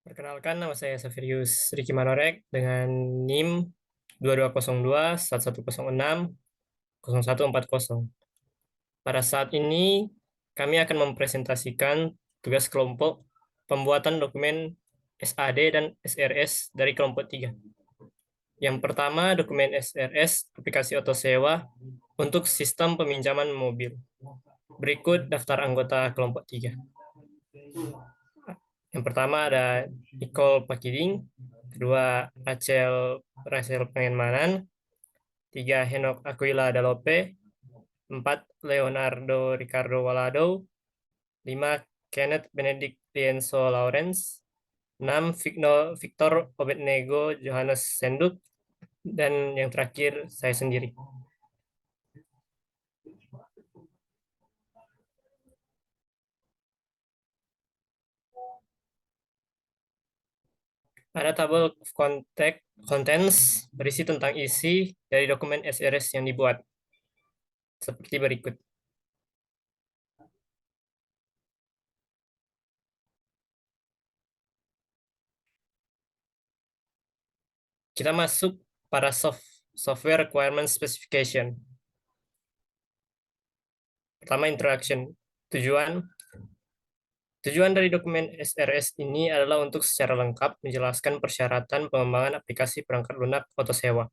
Perkenalkan, nama saya Saverius Riki Manorek dengan NIM 2202-1106-0140. Pada saat ini, kami akan mempresentasikan tugas kelompok pembuatan dokumen SAD dan SRS dari kelompok 3. Yang pertama, dokumen SRS aplikasi oto sewa untuk sistem peminjaman mobil. Berikut daftar anggota kelompok 3. Yang pertama ada Nicole Pakiding, kedua Rachel Pengemanan, tiga Henok Aquila Dalope, empat Leonardo Ricardo Walado, lima Kenneth Benedict Lienzo Lawrence, enam Victor Obednego Johannes Senduk, dan yang terakhir saya sendiri. Ada tabel contents berisi tentang isi dari dokumen SRS yang dibuat. Seperti berikut. Kita masuk pada software requirement specification. Pertama, introduction. Tujuan dari dokumen SRS ini adalah untuk secara lengkap menjelaskan persyaratan pengembangan aplikasi perangkat lunak oto sewa.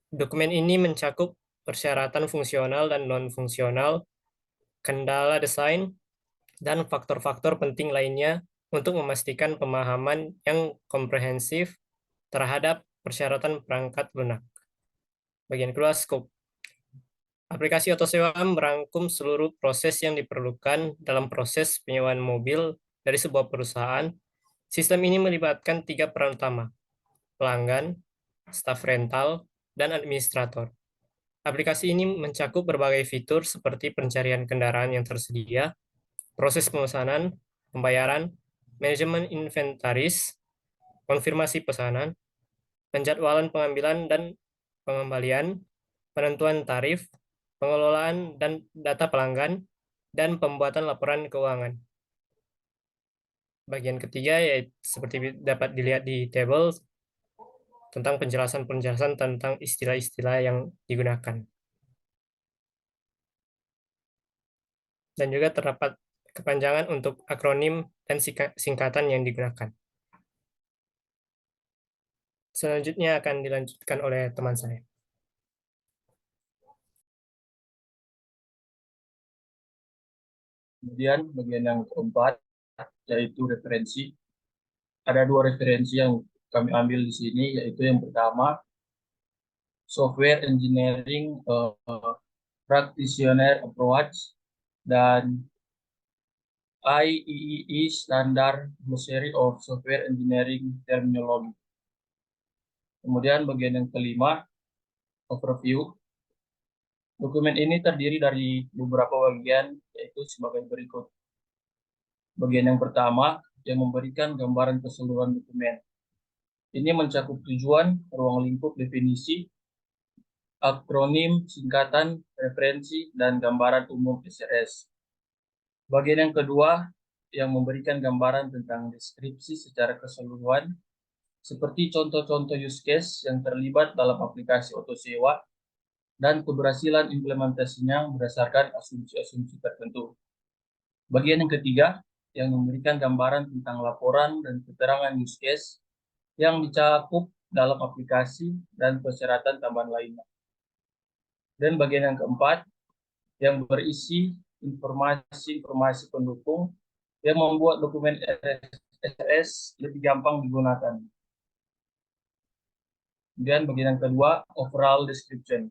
Dokumen ini mencakup persyaratan fungsional dan non-fungsional, kendala desain, dan faktor-faktor penting lainnya untuk memastikan pemahaman yang komprehensif terhadap persyaratan perangkat lunak. Bagian kedua, scope. Aplikasi oto sewa merangkum seluruh proses yang diperlukan dalam proses penyewaan mobil dari sebuah perusahaan. Sistem ini melibatkan 3 peran utama, pelanggan, staf rental, dan administrator. Aplikasi ini mencakup berbagai fitur seperti pencarian kendaraan yang tersedia, proses pemesanan, pembayaran, manajemen inventaris, konfirmasi pesanan, penjadwalan pengambilan dan pengembalian, penentuan tarif, pengelolaan dan data pelanggan, dan pembuatan laporan keuangan. Bagian ketiga yaitu seperti dapat dilihat di tabel tentang penjelasan-penjelasan tentang istilah-istilah yang digunakan. Dan juga terdapat kepanjangan untuk akronim dan singkatan yang digunakan. Selanjutnya akan dilanjutkan oleh teman saya. Kemudian bagian yang keempat yaitu referensi. Ada 2 referensi yang kami ambil di sini, yaitu yang pertama Software Engineering Practitioner Approach dan IEEE Standard Glossary of Software Engineering Terminology. Kemudian bagian yang kelima, overview. Dokumen ini terdiri dari beberapa bagian, yaitu sebagai berikut. Bagian yang pertama yang memberikan gambaran keseluruhan dokumen. Ini mencakup tujuan, ruang lingkup definisi, akronim, singkatan, referensi, dan gambaran umum SRS. Bagian yang kedua yang memberikan gambaran tentang deskripsi secara keseluruhan, seperti contoh-contoh use case yang terlibat dalam aplikasi oto sewa dan keberhasilan implementasinya berdasarkan asumsi-asumsi tertentu. Bagian yang ketiga yang memberikan gambaran tentang laporan dan keterangan use case yang dicakup dalam aplikasi dan persyaratan tambahan lainnya. Dan bagian yang keempat yang berisi informasi-informasi pendukung yang membuat dokumen SRS lebih gampang digunakan. Kemudian bagian yang kedua, overall description.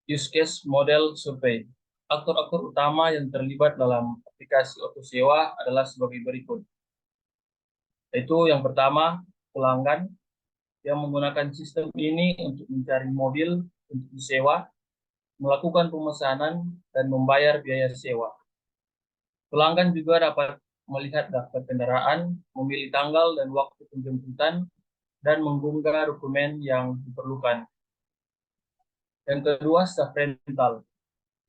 Use case model survey. Aktor-aktor utama yang terlibat dalam aplikasi oto sewa adalah sebagai berikut. Yaitu yang pertama, pelanggan yang menggunakan sistem ini untuk mencari mobil untuk disewa, melakukan pemesanan, dan membayar biaya sewa. Pelanggan juga dapat melihat daftar kendaraan, memilih tanggal dan waktu penjemputan, dan mengunggah dokumen yang diperlukan. Yang kedua, staf rental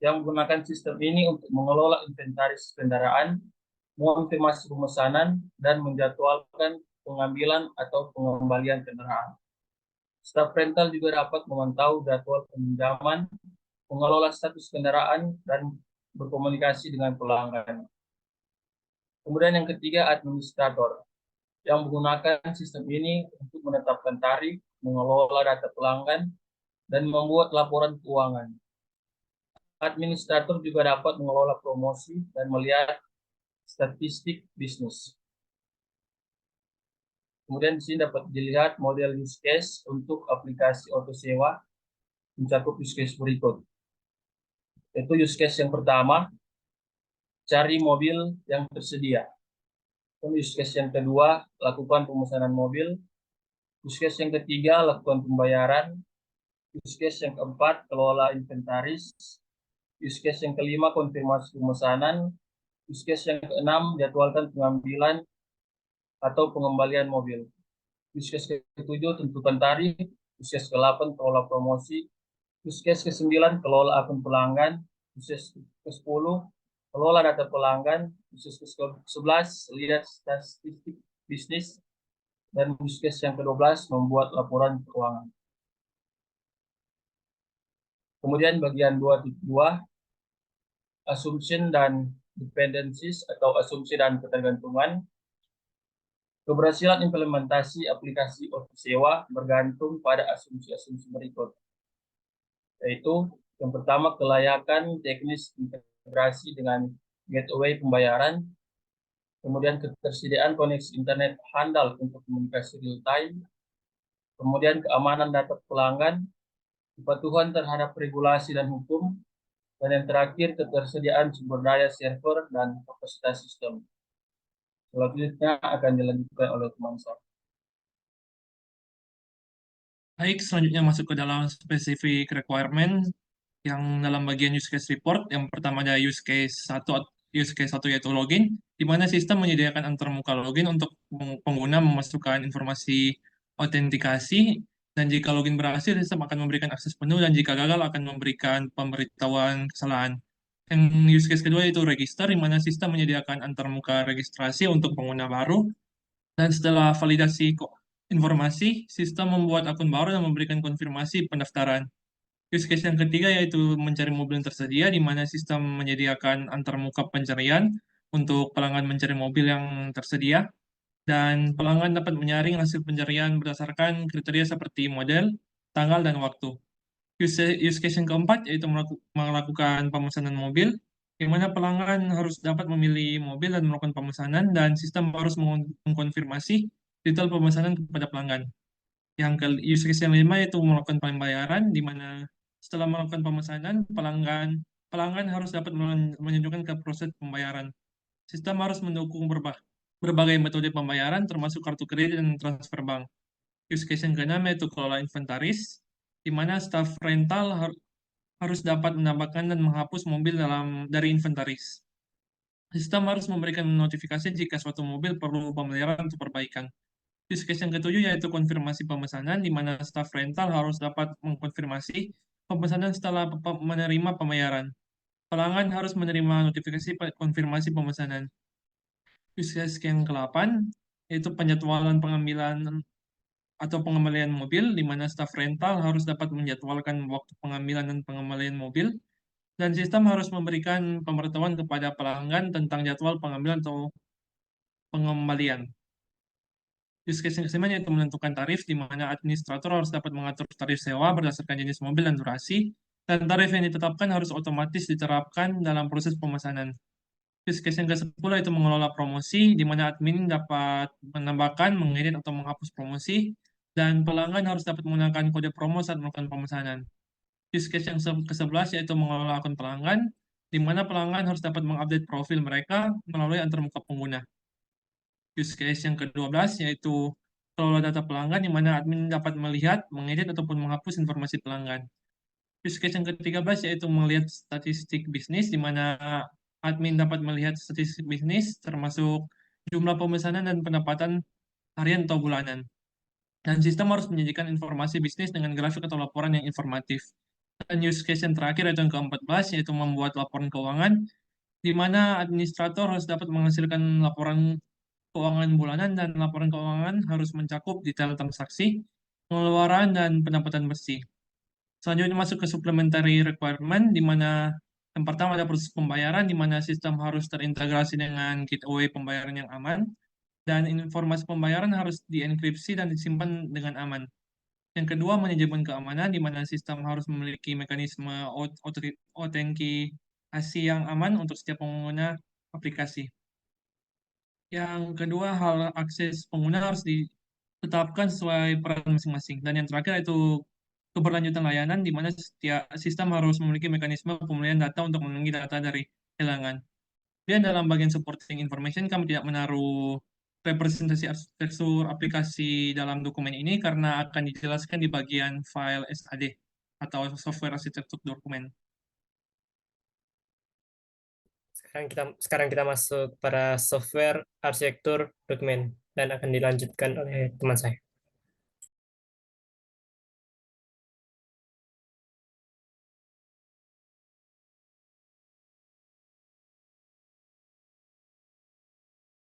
yang menggunakan sistem ini untuk mengelola inventaris kendaraan, mengonfirmasi pemesanan, dan menjadwalkan pengambilan atau pengembalian kendaraan. Staf rental juga dapat memantau jadwal peminjaman, mengelola status kendaraan, dan berkomunikasi dengan pelanggan. Kemudian yang ketiga, administrator yang menggunakan sistem ini untuk menetapkan tarif, mengelola data pelanggan, dan membuat laporan keuangan. Administrator juga dapat mengelola promosi dan melihat statistik bisnis. Kemudian di sini dapat dilihat model use case untuk aplikasi auto sewa mencakup use case berikut. Itu use case yang pertama, cari mobil yang tersedia. Use case yang kedua, lakukan pemesanan mobil. Use case yang ketiga, lakukan pembayaran. Use case yang keempat, kelola inventaris. Use case yang kelima, konfirmasi pemesanan. Use case yang keenam, jadwalkan pengambilan atau pengembalian mobil. Use case ke-7, tentukan tarif. Use case ke-8, kelola promosi. Use case ke-9, kelola akun pelanggan. Use case ke-10, kelola data pelanggan. Use case ke-11, lihat statistik bisnis. Dan use case yang ke-12, membuat laporan keuangan. Kemudian bagian 2.2, assumption dan dependencies atau asumsi dan ketergantungan. Keberhasilan implementasi aplikasi auto sewa bergantung pada asumsi-asumsi berikut, yaitu yang pertama, kelayakan teknis integrasi dengan gateway pembayaran, kemudian ketersediaan koneksi internet handal untuk komunikasi real time, kemudian keamanan data pelanggan, kepatuhan terhadap regulasi dan hukum, dan yang terakhir, ketersediaan sumber daya server dan kapasitas sistem. Selanjutnya akan dilanjutkan oleh teman saya. Baik, selanjutnya masuk ke dalam specific requirement yang dalam bagian use case report. Yang pertama ada use case satu yaitu login, di mana sistem menyediakan antarmuka login untuk pengguna memasukkan informasi autentikasi, dan jika login berhasil, sistem akan memberikan akses penuh, dan jika gagal akan memberikan pemberitahuan kesalahan. Yang use case kedua yaitu register, di mana sistem menyediakan antarmuka registrasi untuk pengguna baru, dan setelah validasi informasi, sistem membuat akun baru dan memberikan konfirmasi pendaftaran. Use case yang ketiga yaitu mencari mobil yang tersedia, di mana sistem menyediakan antarmuka pencarian untuk pelanggan mencari mobil yang tersedia, dan pelanggan dapat menyaring hasil pencarian berdasarkan kriteria seperti model, tanggal, dan waktu. Use case yang keempat yaitu melakukan pemesanan mobil, di mana pelanggan harus dapat memilih mobil dan melakukan pemesanan, dan sistem harus mengkonfirmasi detail pemesanan kepada pelanggan. Use case yang lima yaitu melakukan pembayaran, di mana setelah melakukan pemesanan, pelanggan harus dapat menunjukkan ke proses pembayaran. Sistem harus mendukung berbagai metode pembayaran, termasuk kartu kredit dan transfer bank. Use case yang keenam yaitu kelola inventaris, di mana staf rental harus dapat menambahkan dan menghapus mobil dari inventaris. Sistem harus memberikan notifikasi jika suatu mobil perlu pemeliharaan atau perbaikan. Use case yang ketujuh yaitu konfirmasi pemesanan, di mana staf rental harus dapat mengkonfirmasi pemesanan setelah menerima pembayaran. Pelanggan harus menerima notifikasi konfirmasi pemesanan. Use case yang ke-8 yaitu penjadwalan pengambilan atau pengembalian mobil, di mana staf rental harus dapat menjadwalkan waktu pengambilan dan pengembalian mobil, dan sistem harus memberikan pemberitahuan kepada pelanggan tentang jadwal pengambilan atau pengembalian. Use case yang kelima yaitu menentukan tarif, di mana administrator harus dapat mengatur tarif sewa berdasarkan jenis mobil dan durasi, dan tarif yang ditetapkan harus otomatis diterapkan dalam proses pemesanan. Use case yang ke-10 itu mengelola promosi, di mana admin dapat menambahkan, mengedit, atau menghapus promosi, dan pelanggan harus dapat menggunakan kode promo saat melakukan pemesanan. Use case yang ke-11 yaitu mengelola akun pelanggan, di mana pelanggan harus dapat mengupdate profil mereka melalui antarmuka pengguna. Use case yang ke-12 yaitu kelola data pelanggan, di mana admin dapat melihat, mengedit, ataupun menghapus informasi pelanggan. Use case yang ke-13 yaitu melihat statistik bisnis, di mana admin dapat melihat statistik bisnis termasuk jumlah pemesanan dan pendapatan harian atau bulanan. Dan sistem harus menyajikan informasi bisnis dengan grafik atau laporan yang informatif. Dan use case yang terakhir yaitu yang ke-14 yaitu membuat laporan keuangan, di mana administrator harus dapat menghasilkan laporan keuangan bulanan dan laporan keuangan harus mencakup detail transaksi, pengeluaran, dan pendapatan bersih. Selanjutnya masuk ke supplementary requirement, di mana yang pertama ada proses pembayaran, di mana sistem harus terintegrasi dengan gateway pembayaran yang aman, dan informasi pembayaran harus dienkripsi dan disimpan dengan aman. Yang kedua, manajemen keamanan, di mana sistem harus memiliki mekanisme autentikasi yang aman untuk setiap pengguna aplikasi. Yang kedua, hal akses pengguna harus ditetapkan sesuai peran masing-masing. Dan yang terakhir itu keberlanjutan layanan, di mana setiap sistem harus memiliki mekanisme pemulihan data untuk melindungi data dari kehilangan. Dan dalam bagian supporting information, kami tidak menaruh representasi arsitektur aplikasi dalam dokumen ini karena akan dijelaskan di bagian file SAD atau software arsitektur dokumen. Sekarang kita masuk pada software arsitektur dokumen dan akan dilanjutkan oleh teman saya.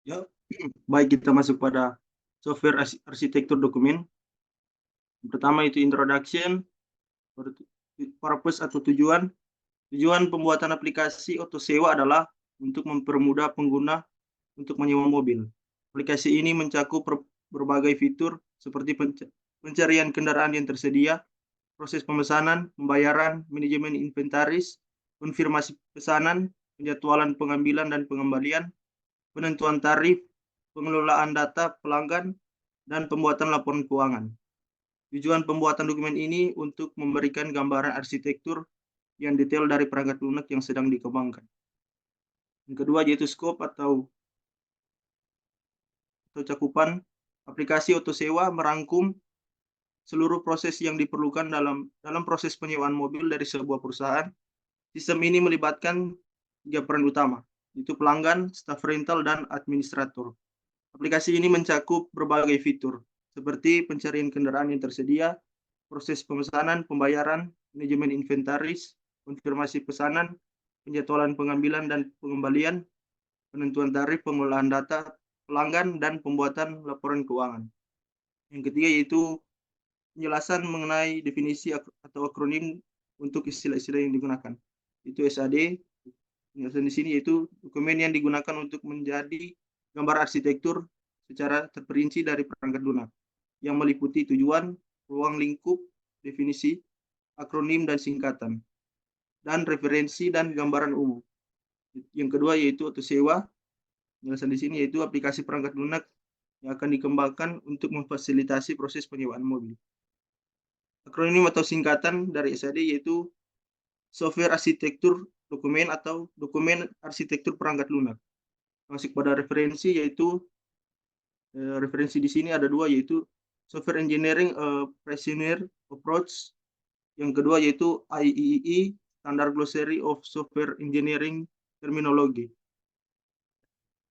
Ya, baik, kita masuk pada software arsitektur dokumen. Yang pertama itu introduction, purpose atau tujuan. Tujuan pembuatan aplikasi auto sewa adalah untuk mempermudah pengguna untuk menyewa mobil. Aplikasi ini mencakup berbagai fitur seperti pencarian kendaraan yang tersedia, proses pemesanan, pembayaran, manajemen inventaris, konfirmasi pesanan, penjadwalan pengambilan dan pengembalian, penentuan tarif, pengelolaan data pelanggan, dan pembuatan laporan keuangan. Tujuan pembuatan dokumen ini untuk memberikan gambaran arsitektur yang detail dari perangkat lunak yang sedang dikembangkan. Yang kedua yaitu scope atau cakupan. Aplikasi auto sewa merangkum seluruh proses yang diperlukan dalam proses penyewaan mobil dari sebuah perusahaan. Sistem ini melibatkan 3 peran utama, yaitu pelanggan, staf rental, dan administrator. Aplikasi ini mencakup berbagai fitur, seperti pencarian kendaraan yang tersedia, proses pemesanan, pembayaran, manajemen inventaris, konfirmasi pesanan, penjadwalan pengambilan dan pengembalian, penentuan tarif, pengelolaan data pelanggan, dan pembuatan laporan keuangan. Yang ketiga yaitu penjelasan mengenai definisi atau akronim untuk istilah-istilah yang digunakan. Itu SAD. Penjelasan di sini yaitu dokumen yang digunakan untuk menjadi gambar arsitektur secara terperinci dari perangkat lunak yang meliputi tujuan, ruang lingkup, definisi, akronim dan singkatan, dan referensi dan gambaran umum. Yang kedua yaitu auto sewa. Penjelasan di sini yaitu aplikasi perangkat lunak yang akan dikembangkan untuk memfasilitasi proses penyewaan mobil. Akronim atau singkatan dari SAD yaitu software arsitektur dokumen atau dokumen arsitektur perangkat lunak. Masuk pada referensi yaitu referensi di sini ada 2 yaitu software engineering pioneer approach. Yang kedua yaitu IEEE Standard Glossary of Software Engineering Terminology.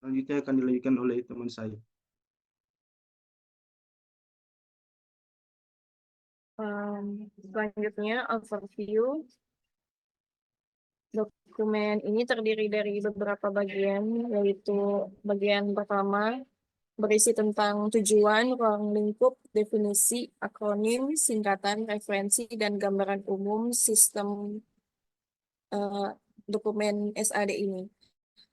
Selanjutnya akan dilanjutkan oleh teman saya. Selanjutnya overview. Dokumen ini terdiri dari beberapa bagian, yaitu bagian pertama berisi tentang tujuan, ruang lingkup, definisi, akronim, singkatan, referensi, dan gambaran umum sistem dokumen SAD ini.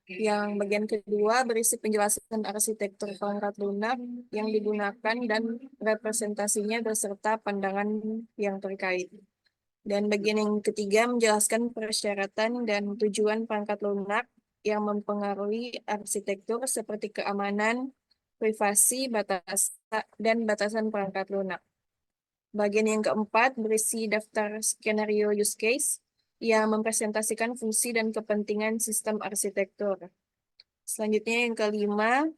Yang bagian kedua berisi penjelasan arsitektur perangkat lunak yang digunakan dan representasinya beserta pandangan yang terkait. Dan bagian yang ketiga menjelaskan persyaratan dan tujuan perangkat lunak yang mempengaruhi arsitektur seperti keamanan, privasi, dan batasan perangkat lunak. Bagian yang keempat berisi daftar skenario use case yang mempresentasikan fungsi dan kepentingan sistem arsitektur. Selanjutnya yang kelima,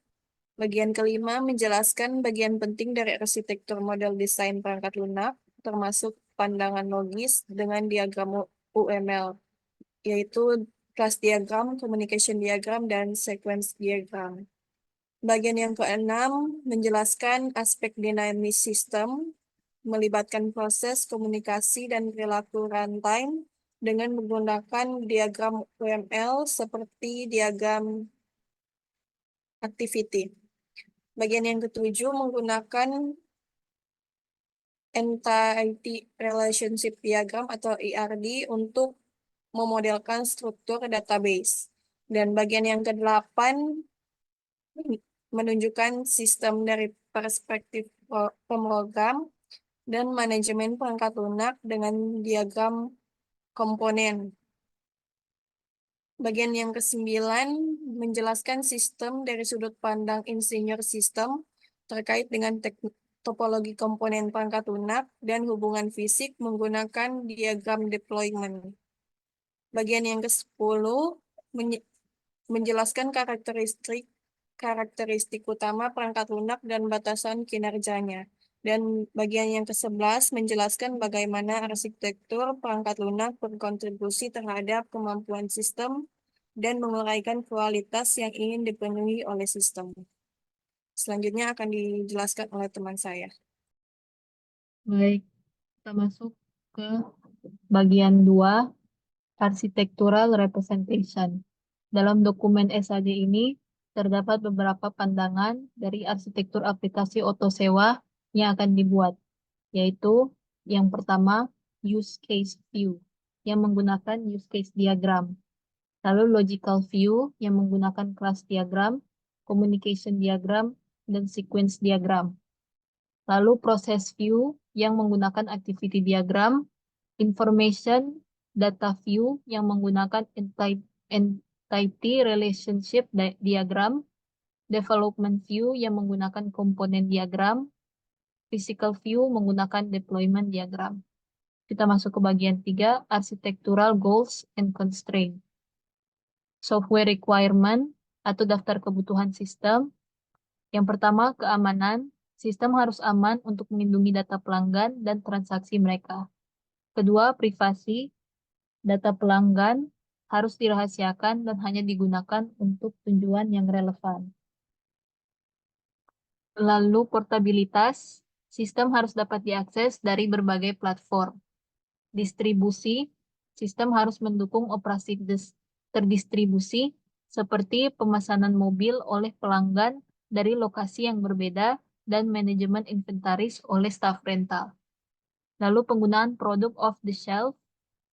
bagian kelima menjelaskan bagian penting dari arsitektur model desain perangkat lunak, termasuk pandangan logis dengan diagram UML, yaitu class diagram, communication diagram, dan sequence diagram. Bagian yang keenam menjelaskan aspek dinamis sistem, melibatkan proses komunikasi dan perilaku runtime, dengan menggunakan diagram UML seperti diagram activity. Bagian yang ketujuh menggunakan Entity Relationship Diagram atau ERD untuk memodelkan struktur database. Dan bagian yang ke-8 menunjukkan sistem dari perspektif pemrogram dan manajemen perangkat lunak dengan diagram komponen. Bagian yang ke-9 menjelaskan sistem dari sudut pandang insinyur sistem terkait dengan topologi komponen perangkat lunak dan hubungan fisik menggunakan diagram deployment. Bagian yang ke-10 menjelaskan karakteristik utama perangkat lunak dan batasan kinerjanya. Dan bagian yang ke-11 menjelaskan bagaimana arsitektur perangkat lunak berkontribusi terhadap kemampuan sistem dan menguraikan kualitas yang ingin dipenuhi oleh sistem. Selanjutnya akan dijelaskan oleh teman saya. Baik, kita masuk ke bagian 2, Architectural Representation. Dalam dokumen SAD ini, terdapat beberapa pandangan dari arsitektur aplikasi oto sewa yang akan dibuat, yaitu yang pertama, Use Case View, yang menggunakan Use Case Diagram. Lalu Logical View, yang menggunakan Class Diagram, Communication Diagram, dan Sequence Diagram. Lalu Process View, yang menggunakan Activity Diagram, Information Data View, yang menggunakan Entity Relationship Diagram, Development View yang menggunakan komponen diagram, Physical View menggunakan deployment diagram. Kita masuk ke bagian 3, Architectural Goals and Constraint. Software Requirement atau daftar kebutuhan sistem. Yang pertama, keamanan. Sistem harus aman untuk melindungi data pelanggan dan transaksi mereka. Kedua, privasi. Data pelanggan harus dirahasiakan dan hanya digunakan untuk tujuan yang relevan. Lalu portabilitas, sistem harus dapat diakses dari berbagai platform. Distribusi, sistem harus mendukung operasi terdistribusi seperti pemesanan mobil oleh pelanggan dari lokasi yang berbeda dan manajemen inventaris oleh staf rental. Lalu penggunaan produk off the shelf,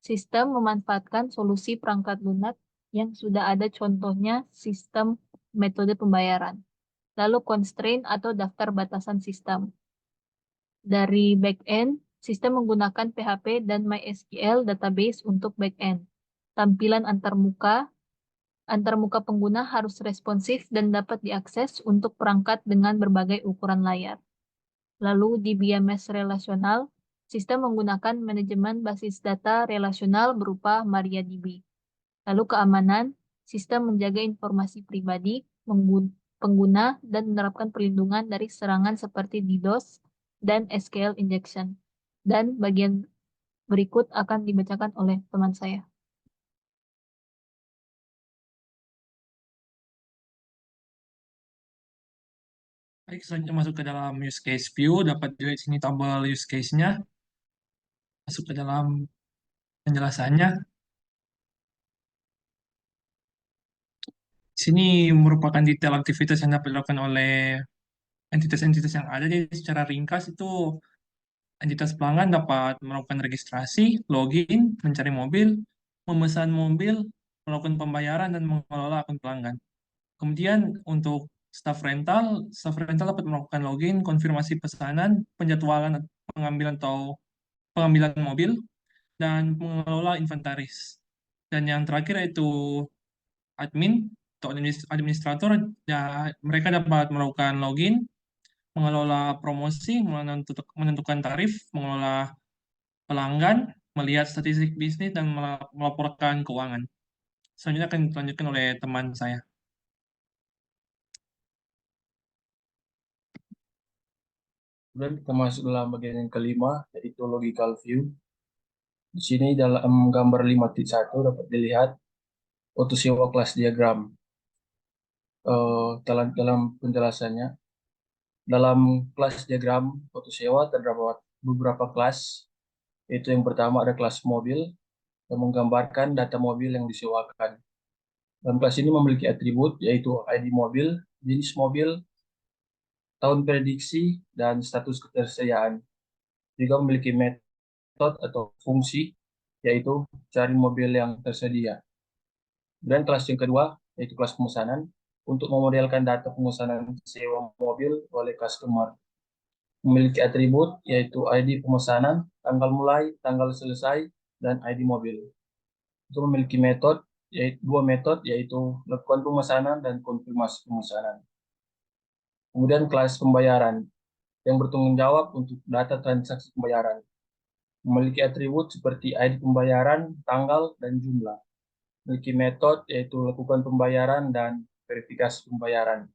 sistem memanfaatkan solusi perangkat lunak yang sudah ada contohnya sistem metode pembayaran. Lalu constraint atau daftar batasan sistem. Dari backend, sistem menggunakan PHP dan MySQL database untuk backend. Tampilan antarmuka pengguna harus responsif dan dapat diakses untuk perangkat dengan berbagai ukuran layar. Lalu di BMS relasional, sistem menggunakan manajemen basis data relasional berupa MariaDB. Lalu keamanan, sistem menjaga informasi pribadi pengguna dan menerapkan perlindungan dari serangan seperti DDoS dan SQL injection. Dan bagian berikut akan dibacakan oleh teman saya. Baik, selanjutnya masuk ke dalam use case view, dapat juga di sini tabel use case-nya. Masuk ke dalam penjelasannya. Di sini merupakan detail aktivitas yang dapat dilakukan oleh entitas-entitas yang ada. Jadi secara ringkas itu entitas pelanggan dapat melakukan registrasi, login, mencari mobil, memesan mobil, melakukan pembayaran, dan mengelola akun pelanggan. Kemudian untuk staff rental dapat melakukan login, konfirmasi pesanan, penjadwalan pengambilan mobil, dan mengelola inventaris. Dan yang terakhir yaitu admin atau administrator, ya, mereka dapat melakukan login, mengelola promosi, menentukan tarif, mengelola pelanggan, melihat statistik bisnis, dan melaporkan keuangan. Selanjutnya akan dilanjutkan oleh teman saya. Kemudian kita masuk dalam bagian yang kelima, yaitu logical view. Di sini dalam gambar 5.1 dapat dilihat auto sewa class diagram. Dalam penjelasannya, dalam kelas diagram auto sewa terdapat beberapa kelas, yaitu yang pertama ada kelas mobil, dan menggambarkan data mobil yang disewakan. Dalam kelas ini memiliki atribut yaitu ID mobil, jenis mobil, tahun prediksi, dan status ketersediaan. Juga memiliki metode atau fungsi yaitu cari mobil yang tersedia. Dan kelas yang kedua yaitu kelas pemesanan untuk memodelkan data pemesanan sewa mobil oleh customer. Memiliki atribut yaitu ID pemesanan, tanggal mulai, tanggal selesai, dan ID mobil. Itu memiliki metode yaitu dua metode yaitu lakukan pemesanan dan konfirmasi pemesanan. Kemudian kelas pembayaran yang bertanggung jawab untuk data transaksi pembayaran. Memiliki atribut seperti ID pembayaran, tanggal, dan jumlah. Memiliki metode yaitu lakukan pembayaran dan verifikasi pembayaran.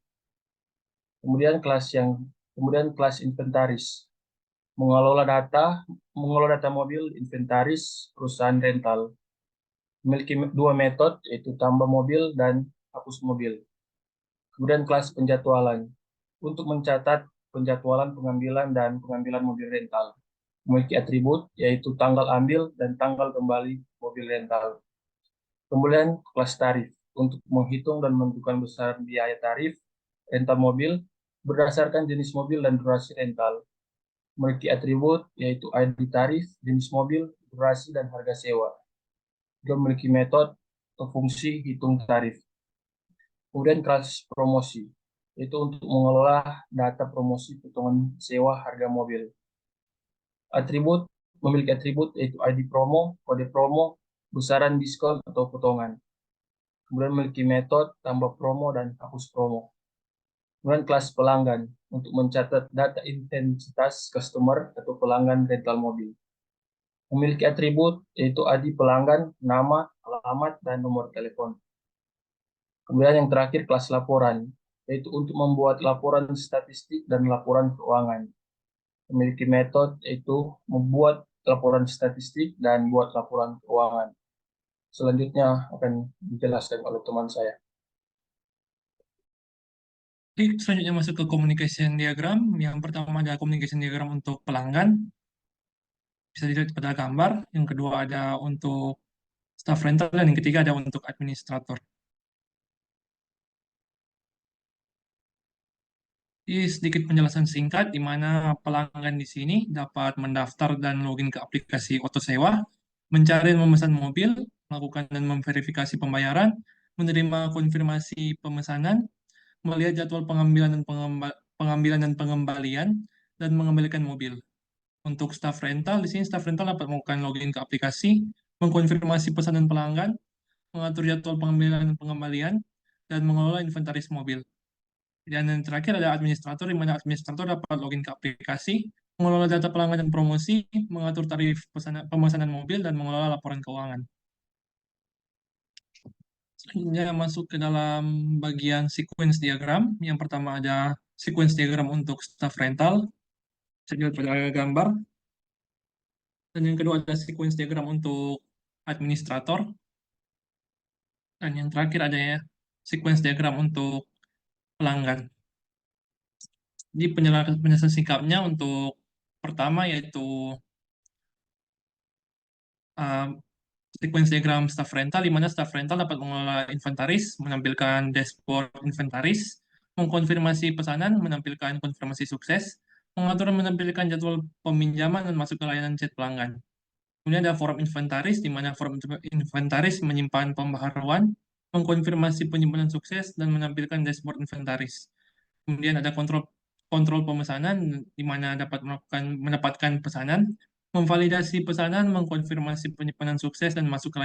Kemudian kelas inventaris. Mengelola data mobil inventaris perusahaan rental. Memiliki dua metode yaitu tambah mobil dan hapus mobil. Kemudian kelas penjadwalan untuk mencatat penjadwalan pengambilan dan pengambilan mobil rental. Memiliki atribut yaitu tanggal ambil dan tanggal kembali mobil rental. Kemudian kelas tarif untuk menghitung dan menentukan besaran biaya tarif rental mobil berdasarkan jenis mobil dan durasi rental. Memiliki atribut yaitu ID tarif, jenis mobil, durasi, dan harga sewa. Juga memiliki metode atau fungsi hitung tarif. Kemudian kelas promosi, yaitu untuk mengelola data promosi potongan sewa harga mobil. Memiliki atribut yaitu ID promo, kode promo, besaran diskon atau potongan. Kemudian memiliki metode tambah promo dan hapus promo. Kemudian kelas pelanggan untuk mencatat data intensitas customer atau pelanggan rental mobil. Memiliki atribut yaitu ID pelanggan, nama, alamat, dan nomor telepon. Kemudian yang terakhir kelas laporan, yaitu untuk membuat laporan statistik dan laporan keuangan. Memiliki metode yaitu membuat laporan statistik dan buat laporan keuangan. Selanjutnya akan dijelaskan oleh teman saya. Oke, selanjutnya masuk ke communication diagram. Yang pertama ada communication diagram untuk pelanggan. Bisa dilihat pada gambar. Yang kedua ada untuk staff rental, dan yang ketiga ada untuk administrator. Ini sedikit penjelasan singkat di mana pelanggan di sini dapat mendaftar dan login ke aplikasi Otosewa, mencari dan memesan mobil, melakukan dan memverifikasi pembayaran, menerima konfirmasi pemesanan, melihat jadwal pengambilan dan pengembalian, dan mengembalikan mobil. Untuk staff rental, di sini staff rental dapat melakukan login ke aplikasi, mengkonfirmasi pesanan pelanggan, mengatur jadwal pengambilan dan pengembalian, dan mengelola inventaris mobil. Dan yang terakhir ada administrator, di mana administrator dapat login ke aplikasi, mengelola data pelanggan dan promosi, mengatur tarif pemesanan mobil, dan mengelola laporan keuangan. Selanjutnya masuk ke dalam bagian sequence diagram. Yang pertama ada sequence diagram untuk staff rental. Bisa dilihat pada gambar. Dan yang kedua ada sequence diagram untuk administrator. Dan yang terakhir ada ya sequence diagram untuk pelanggan. Jadi penjelasan singkatnya untuk pertama yaitu sequence diagram staff rental, di mana staff rental dapat mengelola inventaris, menampilkan dashboard inventaris, mengkonfirmasi pesanan, menampilkan konfirmasi sukses, mengatur dan menampilkan jadwal peminjaman dan masuk ke layanan chat pelanggan. Kemudian ada forum inventaris, di mana forum inventaris menyimpan pembaharuan, mengkonfirmasi penyimpanan sukses, dan menampilkan dashboard inventaris. Kemudian ada kontrol pemesanan, di mana dapat mendapatkan pesanan, memvalidasi pesanan, mengkonfirmasi penyimpanan sukses, dan masuk ke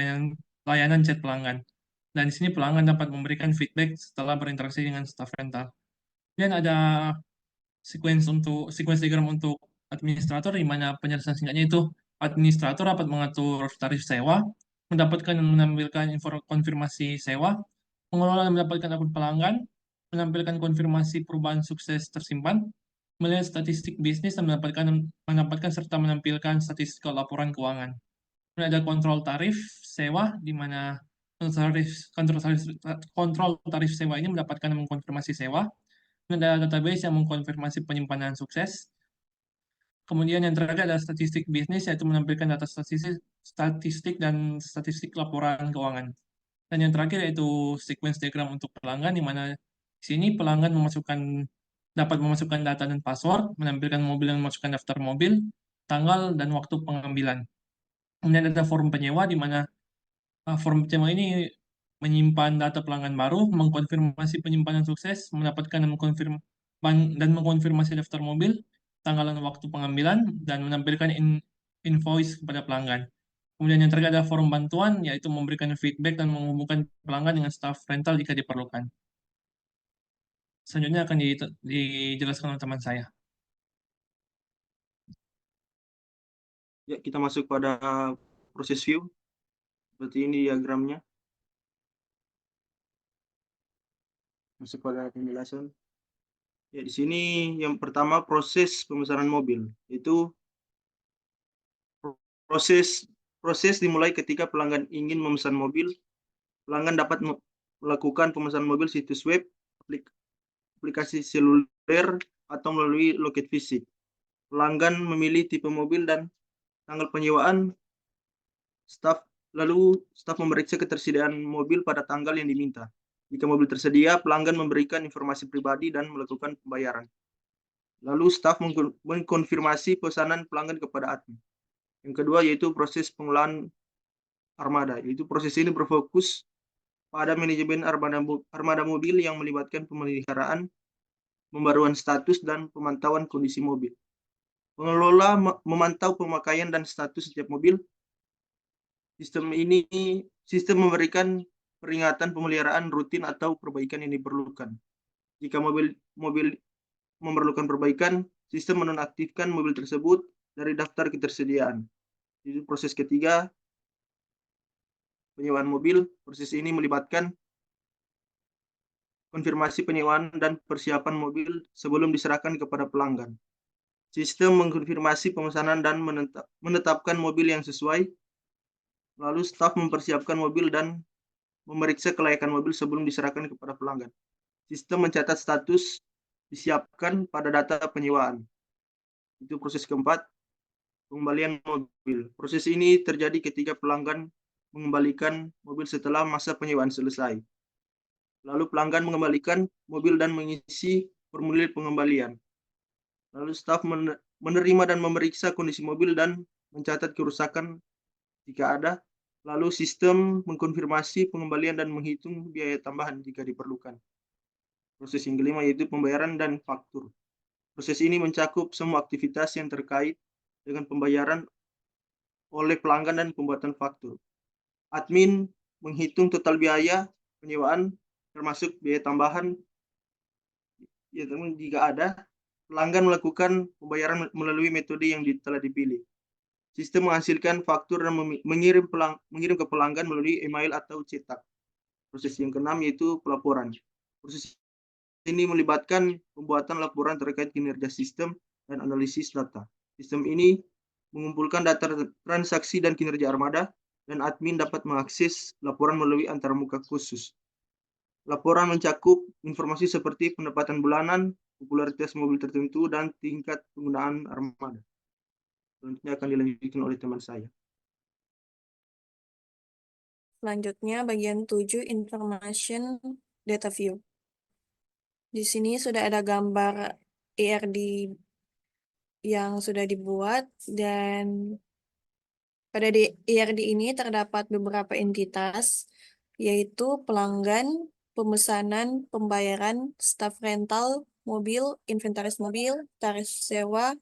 layanan chat pelanggan. Dan di sini pelanggan dapat memberikan feedback setelah berinteraksi dengan staff rental. Dan ada sequence diagram untuk administrator, di mana penjelasan singkatnya itu administrator dapat mengatur tarif sewa, mendapatkan dan menampilkan konfirmasi sewa, mengelola dan mendapatkan akun pelanggan, menampilkan konfirmasi perubahan sukses tersimpan, melihat statistik bisnis, dan mendapatkan serta menampilkan statistik laporan keuangan. Kemudian ada kontrol tarif sewa, di mana kontrol tarif sewa ini mendapatkan dan mengkonfirmasi sewa. Kemudian ada database yang mengkonfirmasi penyimpanan sukses. Kemudian yang terakhir adalah statistik bisnis, yaitu menampilkan data statistik dan statistik laporan keuangan. Dan yang terakhir yaitu sequence diagram untuk pelanggan, di mana di sini pelanggan dapat memasukkan data dan password, menampilkan mobil dan memasukkan daftar mobil, tanggal, dan waktu pengambilan. Kemudian ada form penyewa, di mana form penyewa ini menyimpan data pelanggan baru, mengkonfirmasi penyimpanan sukses, mendapatkan dan mengkonfirmasi daftar mobil, tanggal dan waktu pengambilan, dan menampilkan invoice kepada pelanggan. Kemudian yang terakhir adalah forum bantuan, yaitu memberikan feedback dan menghubungkan pelanggan dengan staf rental jika diperlukan. Selanjutnya akan dijelaskan oleh teman saya. Ya, kita masuk pada proses view. Seperti ini diagramnya. Masuk pada penjelasan. Ya, di sini yang pertama proses pemesanan mobil. Itu proses dimulai ketika pelanggan ingin memesan mobil. Pelanggan dapat melakukan pemesanan mobil situs web, aplikasi seluler, atau melalui loket fisik. Pelanggan memilih tipe mobil dan tanggal penyewaan. Lalu staf memeriksa ketersediaan mobil pada tanggal yang diminta. Jika mobil tersedia, pelanggan memberikan informasi pribadi dan melakukan pembayaran. Lalu staf mengkonfirmasi pesanan pelanggan kepada admin. Yang kedua yaitu proses pengolahan armada. Yaitu proses ini berfokus pada manajemen armada mobil yang melibatkan pemeliharaan, pembaruan status, dan pemantauan kondisi mobil. Pengelola memantau pemakaian dan status setiap mobil. Sistem memberikan peringatan pemeliharaan rutin atau perbaikan yang diperlukan. Jika mobil memerlukan perbaikan, sistem menonaktifkan mobil tersebut dari daftar ketersediaan. Jadi proses ketiga, penyewaan mobil. Proses ini melibatkan konfirmasi penyewaan dan persiapan mobil sebelum diserahkan kepada pelanggan. Sistem mengkonfirmasi pemesanan dan menetapkan mobil yang sesuai. Lalu staf mempersiapkan mobil dan memeriksa kelayakan mobil sebelum diserahkan kepada pelanggan. Sistem mencatat status disiapkan pada data penyewaan. Itu proses keempat, pengembalian mobil. Proses ini terjadi ketika pelanggan mengembalikan mobil setelah masa penyewaan selesai. Lalu pelanggan mengembalikan mobil dan mengisi formulir pengembalian. Lalu staf menerima dan memeriksa kondisi mobil dan mencatat kerusakan jika ada. Lalu sistem mengkonfirmasi pengembalian dan menghitung biaya tambahan jika diperlukan. Proses yang kelima yaitu pembayaran dan faktur. Proses ini mencakup semua aktivitas yang terkait dengan pembayaran oleh pelanggan dan pembuatan faktur. Admin menghitung total biaya penyewaan termasuk biaya tambahan. Ya, teman, jika ada, pelanggan melakukan pembayaran melalui metode yang telah dipilih. Sistem menghasilkan faktur dan mengirim ke pelanggan melalui email atau cetak. Proses yang keenam yaitu pelaporan. Proses ini melibatkan pembuatan laporan terkait kinerja sistem dan analisis data. Sistem ini mengumpulkan data transaksi dan kinerja armada, dan admin dapat mengakses laporan melalui antarmuka khusus. Laporan mencakup informasi seperti pendapatan bulanan, popularitas mobil tertentu, dan tingkat penggunaan armada. Selanjutnya akan dilanjutkan oleh teman saya. Selanjutnya bagian 7, Information Data View. Di sini sudah ada gambar ERD yang sudah dibuat, dan pada ERD ini terdapat beberapa entitas, yaitu pelanggan, pemesanan, pembayaran, staf rental, mobil, inventaris mobil, tarif sewa,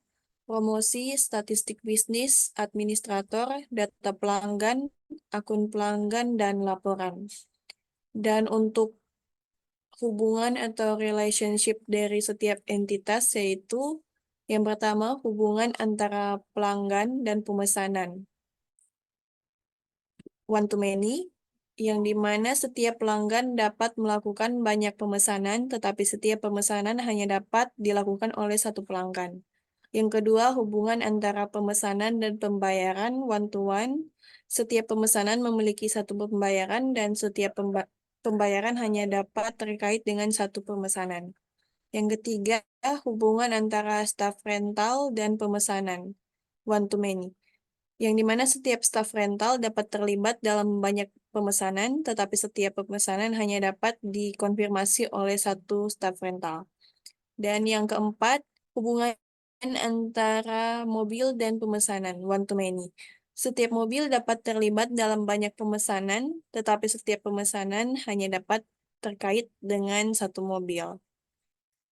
promosi, statistik bisnis, administrator, data pelanggan, akun pelanggan, dan laporan. Dan untuk hubungan atau relationship dari setiap entitas, yaitu yang pertama hubungan antara pelanggan dan pemesanan. One to many, yang dimana setiap pelanggan dapat melakukan banyak pemesanan, tetapi setiap pemesanan hanya dapat dilakukan oleh satu pelanggan. Yang kedua, hubungan antara pemesanan dan pembayaran one to one. Setiap pemesanan memiliki satu pembayaran dan setiap pembayaran hanya dapat terkait dengan satu pemesanan. Yang ketiga, hubungan antara staf rental dan pemesanan, one to many, yang dimana setiap staf rental dapat terlibat dalam banyak pemesanan, tetapi setiap pemesanan hanya dapat dikonfirmasi oleh satu staf rental. Dan yang keempat, hubungan antara mobil dan pemesanan, one to many. Setiap mobil dapat terlibat dalam banyak pemesanan, tetapi setiap pemesanan hanya dapat terkait dengan satu mobil.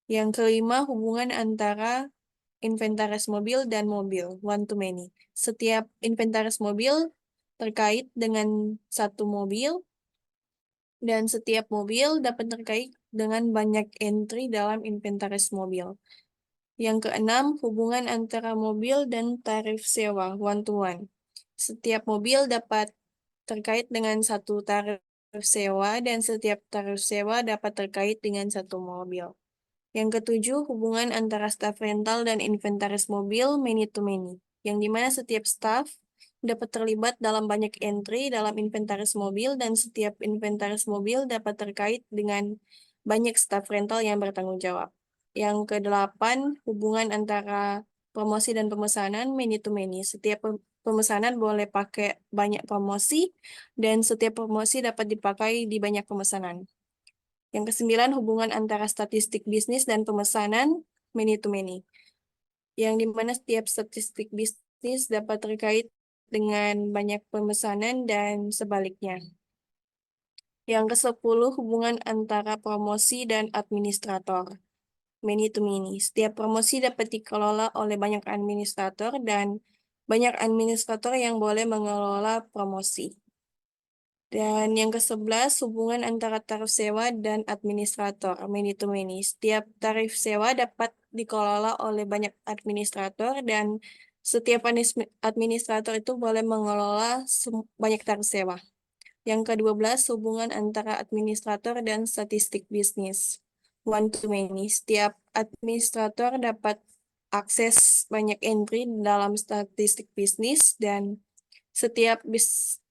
Yang kelima, hubungan antara inventaris mobil dan mobil, one to many. Setiap inventaris mobil terkait dengan satu mobil, dan setiap mobil dapat terkait dengan banyak entry dalam inventaris mobil. Yang keenam, hubungan antara mobil dan tarif sewa, one to one. Setiap mobil dapat terkait dengan satu tarif sewa, dan setiap tarif sewa dapat terkait dengan satu mobil. Yang ketujuh, hubungan antara staf rental dan inventaris mobil many to many, yang dimana setiap staf dapat terlibat dalam banyak entry dalam inventaris mobil, dan setiap inventaris mobil dapat terkait dengan banyak staf rental yang bertanggung jawab. Yang kedelapan, hubungan antara promosi dan pemesanan many to many. Setiap pemesanan boleh pakai banyak promosi, dan setiap promosi dapat dipakai di banyak pemesanan. Yang kesembilan, hubungan antara statistik bisnis dan pemesanan many to many, yang dimana setiap statistik bisnis dapat terkait dengan banyak pemesanan dan sebaliknya. Yang ke-10, hubungan antara promosi dan administrator many to many. Setiap promosi dapat dikelola oleh banyak administrator, dan banyak administrator yang boleh mengelola promosi. Dan yang ke-11, hubungan antara tarif sewa dan administrator, many to many. Setiap tarif sewa dapat dikelola oleh banyak administrator, dan setiap administrator itu boleh mengelola banyak tarif sewa. Yang ke-12, hubungan antara administrator dan statistik bisnis, one to many. Setiap administrator dapat akses banyak entry dalam statistik bisnis, dan setiap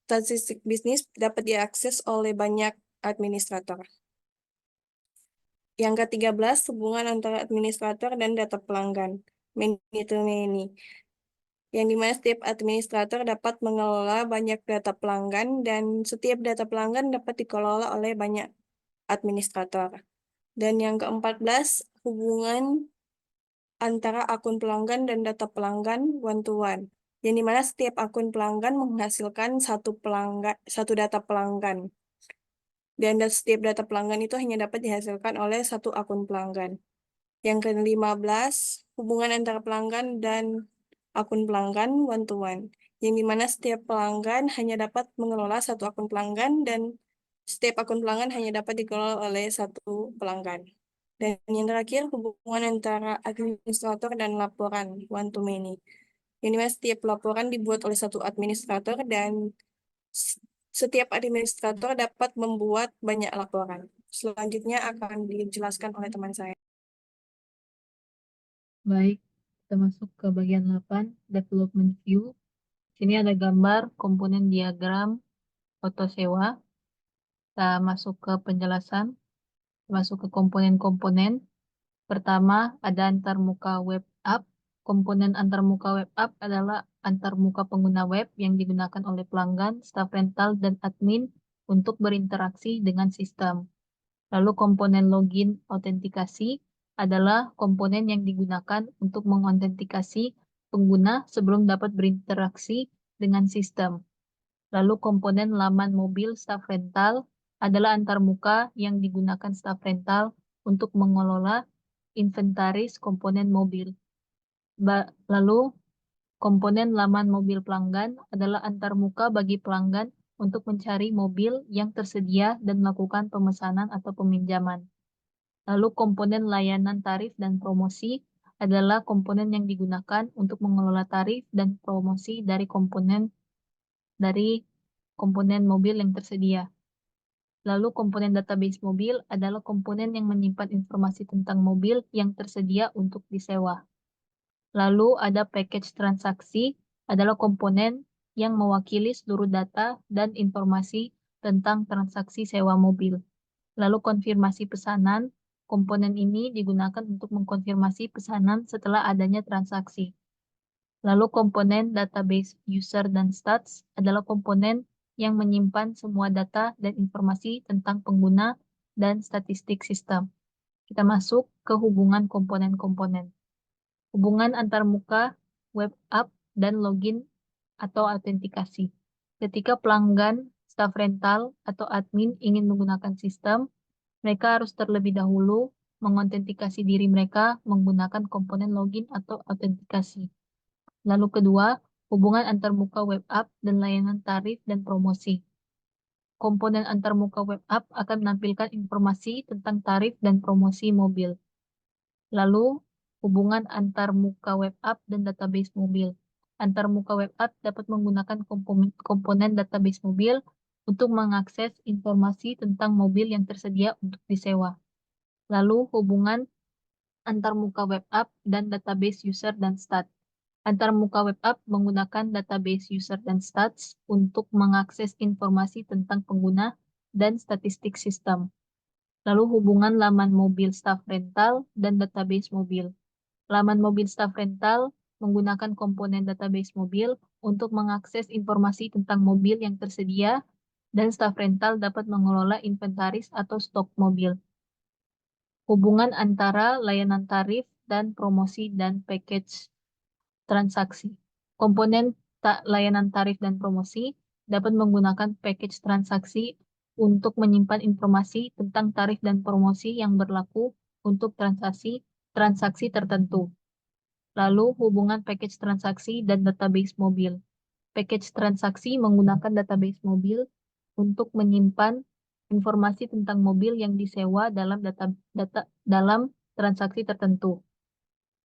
statistik bisnis dapat diakses oleh banyak administrator. Yang ke-13, hubungan antara administrator dan data pelanggan, many to many, yang dimana setiap administrator dapat mengelola banyak data pelanggan, dan setiap data pelanggan dapat dikelola oleh banyak administrator. Dan yang ke-14, hubungan antara akun pelanggan dan data pelanggan one to one, yang dimana setiap akun pelanggan menghasilkan satu data pelanggan, dan setiap data pelanggan itu hanya dapat dihasilkan oleh satu akun pelanggan. Yang ke-15, hubungan antara pelanggan dan akun pelanggan one to one, yang dimana setiap pelanggan hanya dapat mengelola satu akun pelanggan, dan setiap akun pelanggan hanya dapat dikelola oleh satu pelanggan. Dan yang terakhir, hubungan antara administrator dan laporan, one to many. Yang dimana setiap laporan dibuat oleh satu administrator, dan setiap administrator dapat membuat banyak laporan. Selanjutnya akan dijelaskan oleh teman saya. Baik, kita masuk ke bagian 8, development view. Sini ada gambar komponen diagram foto sewa. Kita masuk ke penjelasan, masuk ke komponen-komponen. Pertama, ada antarmuka web app. Komponen antarmuka web app adalah antarmuka pengguna web yang digunakan oleh pelanggan, staf rental, dan admin untuk berinteraksi dengan sistem. Lalu komponen login autentikasi adalah komponen yang digunakan untuk mengautentikasi pengguna sebelum dapat berinteraksi dengan sistem. Lalu komponen laman mobil staf rental adalah antarmuka yang digunakan staf rental untuk mengelola inventaris komponen mobil. Lalu komponen laman mobil pelanggan adalah antarmuka bagi pelanggan untuk mencari mobil yang tersedia dan melakukan pemesanan atau peminjaman. Lalu komponen layanan tarif dan promosi adalah komponen yang digunakan untuk mengelola tarif dan promosi dari komponen mobil yang tersedia. Lalu komponen database mobil adalah komponen yang menyimpan informasi tentang mobil yang tersedia untuk disewa. Lalu ada package transaksi adalah komponen yang mewakili seluruh data dan informasi tentang transaksi sewa mobil. Lalu konfirmasi pesanan, komponen ini digunakan untuk mengkonfirmasi pesanan setelah adanya transaksi. Lalu komponen database user dan stats adalah komponen yang menyimpan semua data dan informasi tentang pengguna dan statistik sistem. Kita masuk ke hubungan komponen-komponen. Hubungan antarmuka, web app, dan login atau autentikasi. Ketika pelanggan, staf rental, atau admin ingin menggunakan sistem, mereka harus terlebih dahulu mengotentikasi diri mereka menggunakan komponen login atau autentikasi. Lalu kedua, hubungan antarmuka web app dan layanan tarif dan promosi. Komponen antarmuka web app akan menampilkan informasi tentang tarif dan promosi mobil. Lalu, hubungan antarmuka web app dan database mobil. Antarmuka web app dapat menggunakan komponen database mobil untuk mengakses informasi tentang mobil yang tersedia untuk disewa. Lalu, hubungan antarmuka web app dan database user dan stats. Antarmuka web app menggunakan database user dan stats untuk mengakses informasi tentang pengguna dan statistik sistem. Lalu hubungan laman mobil staf rental dan database mobil. Laman mobil staf rental menggunakan komponen database mobil untuk mengakses informasi tentang mobil yang tersedia dan staf rental dapat mengelola inventaris atau stok mobil. Hubungan antara layanan tarif dan promosi dan package transaksi. Komponen layanan tarif dan promosi dapat menggunakan package transaksi untuk menyimpan informasi tentang tarif dan promosi yang berlaku untuk transaksi tertentu. Lalu hubungan package transaksi dan database mobil. Package transaksi menggunakan database mobil untuk menyimpan informasi tentang mobil yang disewa dalam dalam transaksi tertentu.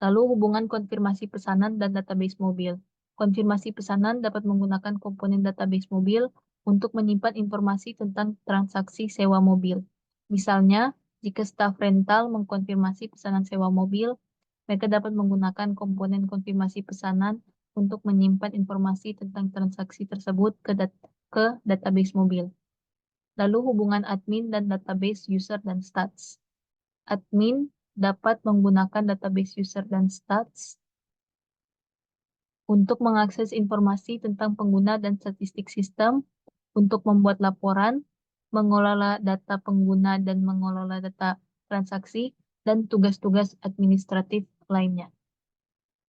Lalu hubungan konfirmasi pesanan dan database mobil. Konfirmasi pesanan dapat menggunakan komponen database mobil untuk menyimpan informasi tentang transaksi sewa mobil. Misalnya, jika staf rental mengkonfirmasi pesanan sewa mobil, mereka dapat menggunakan komponen konfirmasi pesanan untuk menyimpan informasi tentang transaksi tersebut ke database mobil. Lalu hubungan admin dan database user dan stats. Admin dapat menggunakan database user dan stats untuk mengakses informasi tentang pengguna dan statistik sistem, untuk membuat laporan, mengelola data pengguna dan mengelola data transaksi, dan tugas-tugas administratif lainnya.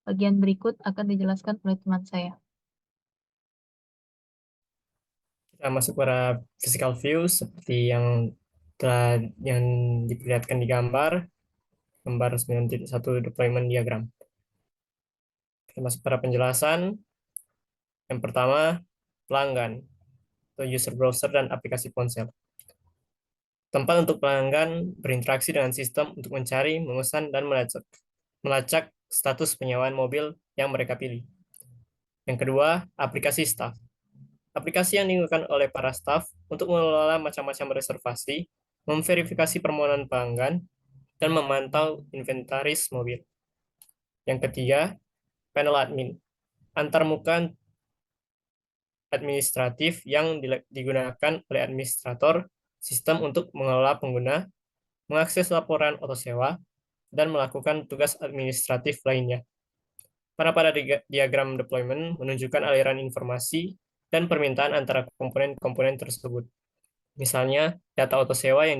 Bagian berikut akan dijelaskan oleh teman saya. Kita masuk pada physical view seperti yang diperlihatkan di gambar 9.1 deployment diagram. Kita masuk pada penjelasan. Yang pertama, pelanggan atau user browser dan aplikasi ponsel. Tempat untuk pelanggan berinteraksi dengan sistem untuk mencari, memesan, dan melacak status penyewaan mobil yang mereka pilih. Yang kedua, aplikasi staff. Aplikasi yang digunakan oleh para staff untuk mengelola macam-macam reservasi, memverifikasi permohonan pelanggan, dan memantau inventaris mobil. Yang ketiga, panel admin. Antarmuka administratif yang digunakan oleh administrator sistem untuk mengelola pengguna, mengakses laporan auto sewa, dan melakukan tugas administratif lainnya. Pada diagram deployment menunjukkan aliran informasi dan permintaan antara komponen-komponen tersebut. Misalnya, data auto sewa yang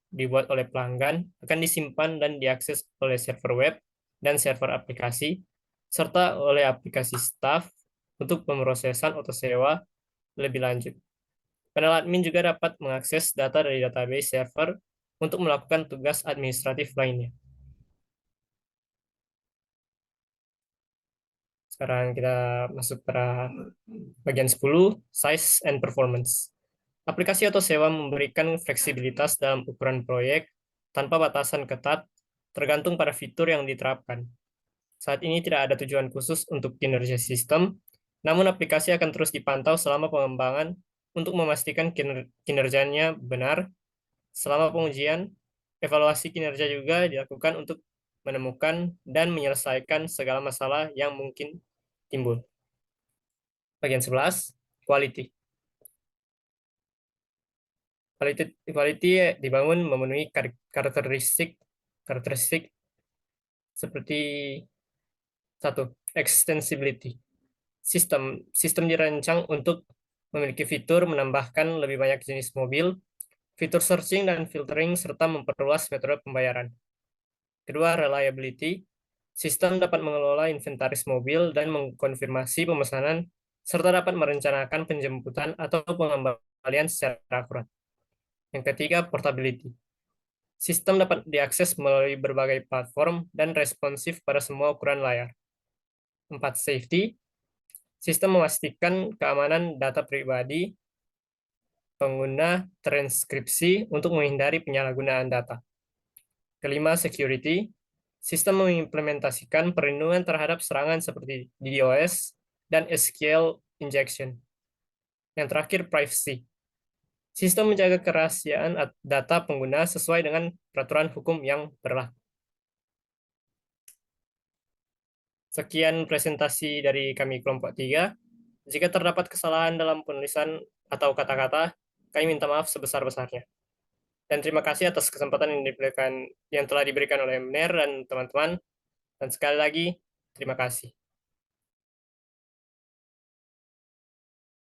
dibuat oleh pelanggan akan disimpan dan diakses oleh server web dan server aplikasi, serta oleh aplikasi staff untuk pemrosesan auto sewa lebih lanjut. Panel admin juga dapat mengakses data dari database server untuk melakukan tugas administratif lainnya. Sekarang kita masuk pada bagian 10, size and performance. Aplikasi auto sewa memberikan fleksibilitas dalam ukuran proyek tanpa batasan ketat, tergantung pada fitur yang diterapkan. Saat ini tidak ada tujuan khusus untuk kinerja sistem, namun aplikasi akan terus dipantau selama pengembangan untuk memastikan kinerjanya benar. Selama pengujian, evaluasi kinerja juga dilakukan untuk menemukan dan menyelesaikan segala masalah yang mungkin timbul. Bagian 11, quality. Quality dibangun memenuhi karakteristik karakteristik seperti 1. Extensibility. Sistem dirancang untuk memiliki fitur menambahkan lebih banyak jenis mobil, fitur searching dan filtering, serta memperluas metode pembayaran. Kedua, reliability. Sistem dapat mengelola inventaris mobil dan mengkonfirmasi pemesanan, serta dapat merencanakan penjemputan atau pengembalian secara akurat. Yang ketiga, portability. Sistem dapat diakses melalui berbagai platform dan responsif pada semua ukuran layar. 4. Safety. Sistem memastikan keamanan data pribadi pengguna transkripsi untuk menghindari penyalahgunaan data. Kelima, security. Sistem mengimplementasikan perlindungan terhadap serangan seperti DDoS dan SQL injection. Yang terakhir, privacy. Sistem menjaga kerahasiaan data pengguna sesuai dengan peraturan hukum yang berlaku. Sekian presentasi dari kami kelompok 3. Jika terdapat kesalahan dalam penulisan atau kata-kata, kami minta maaf sebesar-besarnya. Dan terima kasih atas kesempatan yang telah diberikan oleh Mener dan teman-teman. Dan sekali lagi, terima kasih.